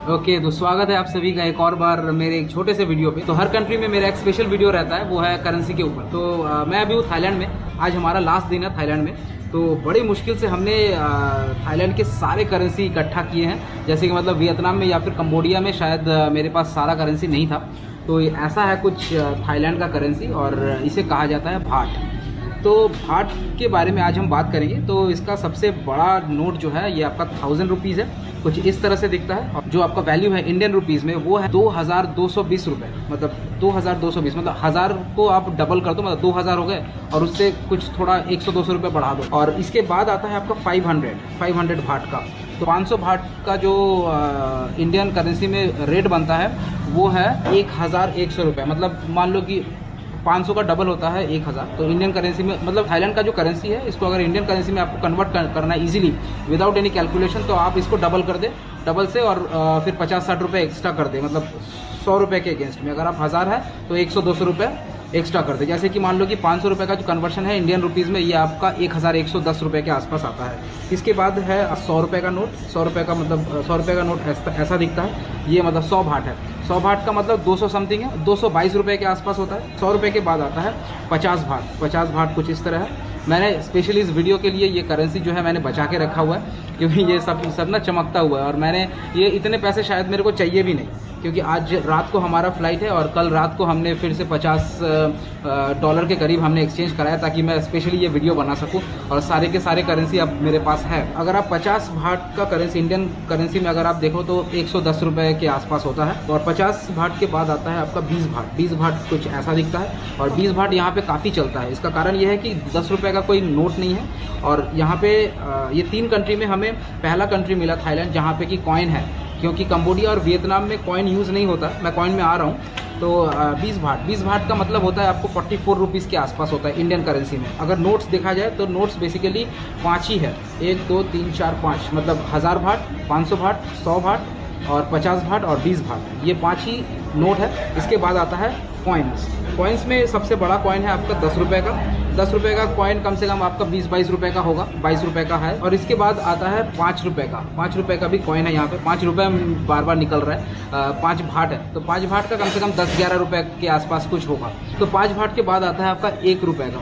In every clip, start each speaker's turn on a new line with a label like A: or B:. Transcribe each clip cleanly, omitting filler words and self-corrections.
A: Okay तो स्वागत है आप सभी का एक और बार मेरे एक छोटे से वीडियो पे। तो हर कंट्री में मेरा एक स्पेशल वीडियो रहता है, वो है करेंसी के ऊपर। तो मैं अभी हूँ थाईलैंड में। आज हमारा लास्ट दिन है थाईलैंड में। तो बड़ी मुश्किल से हमने थाईलैंड के सारे करेंसी इकट्ठा किए हैं। जैसे कि मतलब वियतनाम में या फिर कंबोडिया में शायद मेरे पास सारा करेंसी नहीं था। तो ऐसा है कुछ थाईलैंड का करेंसी और इसे कहा जाता है भाट। तो भाट के बारे में आज हम बात करेंगे। तो इसका सबसे बड़ा नोट जो है ये आपका 1000 रुपीज़ है। कुछ इस तरह से दिखता है। और जो आपका वैल्यू है इंडियन रुपीज़ में वो है 2220 रुपये। मतलब 2220 मतलब 1000 को आप डबल कर दो, मतलब 2000 हो गए और उससे कुछ थोड़ा 100-200 रुपये बढ़ा दो। और इसके बाद आता है आपका 500 भाट का। तो 500 भाट का जो इंडियन करेंसी में रेट बनता है वो है 1100 रुपये। मतलब मान लो कि 500 का डबल होता है 1000। तो इंडियन करेंसी में मतलब थाईलैंड का जो करेंसी है इसको अगर इंडियन करेंसी में आपको कन्वर्ट करना है इजीली विदाउट एनी कैलकुलेशन, तो आप इसको डबल कर दे, डबल से और फिर 50-60 रुपये एक्स्ट्रा कर दे। मतलब 100 रुपये के अगेंस्ट में अगर आप 1000 है तो 100-200 रुपये एक्स्ट्रा कर दे। जैसे कि मान लो कि 500 रुपये का जो कन्वर्शन है इंडियन रुपीज़ में ये आपका 1110 रुपये के आसपास आता है। इसके बाद है 100 रुपये का नोट। 100 रुपये का मतलब 100 रुपये का नोट ऐसा दिखता है। ये मतलब 100 भाट है। 100 भाट का मतलब 200 समथिंग है, 222 रुपये के आसपास होता है। 100 रुपये के बाद आता है 50 भाट। 50 भाट कुछ इस तरह है। मैंने स्पेशली इस वीडियो के लिए ये करेंसी जो है मैंने बचा के रखा हुआ है, क्योंकि ये सब ना चमकता हुआ है। और मैंने ये इतने पैसे शायद मेरे को चाहिए भी नहीं, क्योंकि आज रात को हमारा फ्लाइट है और कल रात को हमने फिर से $50 के करीब हमने एक्सचेंज कराया, ताकि मैं स्पेशली ये वीडियो बना सकूं। और सारे के सारे करेंसी अब मेरे पास है। अगर आप 50 भाट का करेंसी इंडियन करेंसी में अगर आप देखो तो 110 रुपये के आसपास होता है। और 50 भाट के बाद आता है आपका 20 भाट। 20 भाट कुछ ऐसा दिखता है। और 20 भाट यहाँ पे काफ़ी चलता है। इसका कारण ये है कि 10 रुपये का कोई नोट नहीं है। और यहाँ पे ये 3 कंट्री में हमें पहला कंट्री मिला थाईलैंड जहाँ पे कि कॉइन है, क्योंकि कंबोडिया और वियतनाम में कॉइन यूज़ नहीं होता। मैं कॉइन में आ रहा हूँ। तो 20 भाट का मतलब होता है आपको 44 रुपीज़ के आसपास होता है इंडियन करेंसी में। अगर नोट्स देखा जाए तो नोट्स बेसिकली 5 ही है, 1 2 3 4 5। मतलब 1000 भाट, 500 भाट, 100 भाट और 50 भाट और 20 भाट, ये 5 ही नोट है। इसके बाद आता है कॉइन्स। कॉइन्स में सबसे बड़ा कॉइन है आपका 10 रुपये का। 10 रुपये का कॉइन कम से कम आपका 20-22 रुपये का होगा, 22 रुपये का है। और इसके बाद आता है 5 रुपये का। 5 रुपये का भी कॉइन है यहाँ पे। 5 रुपये बार बार निकल रहा है। 5 भाट है तो 5 भाट का कम से कम 10-11 रुपये के आसपास कुछ होगा। तो 5 भाट के बाद आता है आपका 1 रुपये का।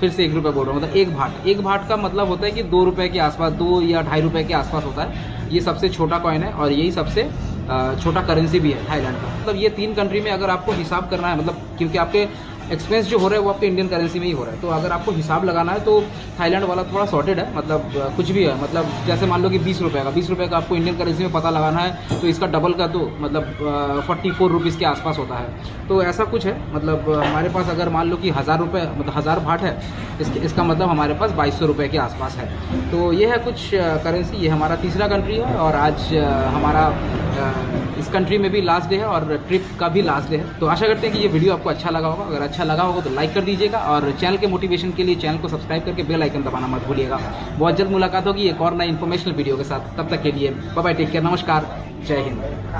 A: फिर से 1 रुपये बोल रहा हूँ, मतलब 1 भाट। 1 भाट का मतलब होता है कि 2 रुपये के आसपास, 2 या 2.5 रुपये के आसपास होता है। ये सबसे छोटा कॉइन है और यही सबसे छोटा करेंसी भी है थाईलैंड का। मतलब ये 3 कंट्री में अगर आपको हिसाब करना है, मतलब क्योंकि आपके एक्सपेंस जो हो रहा है वो आपके इंडियन करेंसी में ही हो रहा है, तो अगर आपको हिसाब लगाना है तो थाईलैंड वाला थोड़ा सॉर्टेड है। मतलब कुछ भी है, मतलब जैसे मान लो कि 20 रुपये का, 20 रुपये का आपको इंडियन करेंसी में पता लगाना है तो इसका डबल का तो मतलब 44 रुपीज़ के आसपास होता है। तो ऐसा कुछ है। मतलब हमारे पास अगर मान लो कि 1000 रुपये मतलब 1000 भाट है, इसका मतलब हमारे पास 2200 रुपये के आसपास है। तो ये है कुछ करेंसी। ये हमारा तीसरा कंट्री है और आज हमारा इस कंट्री में भी लास्ट डे है और ट्रिप का भी लास्ट डे है। तो आशा करते हैं कि ये वीडियो आपको अच्छा लगा होगा। अगर अच्छा लगा होगा तो लाइक कर दीजिएगा और चैनल के मोटिवेशन के लिए चैनल को सब्सक्राइब करके बेल आइकन दबाना मत भूलिएगा। बहुत जल्द मुलाकात होगी एक और नई इन्फॉर्मेशनल वीडियो के साथ। तब तक के लिए बाय बाय, टेक केयर, नमस्कार, जय हिंद।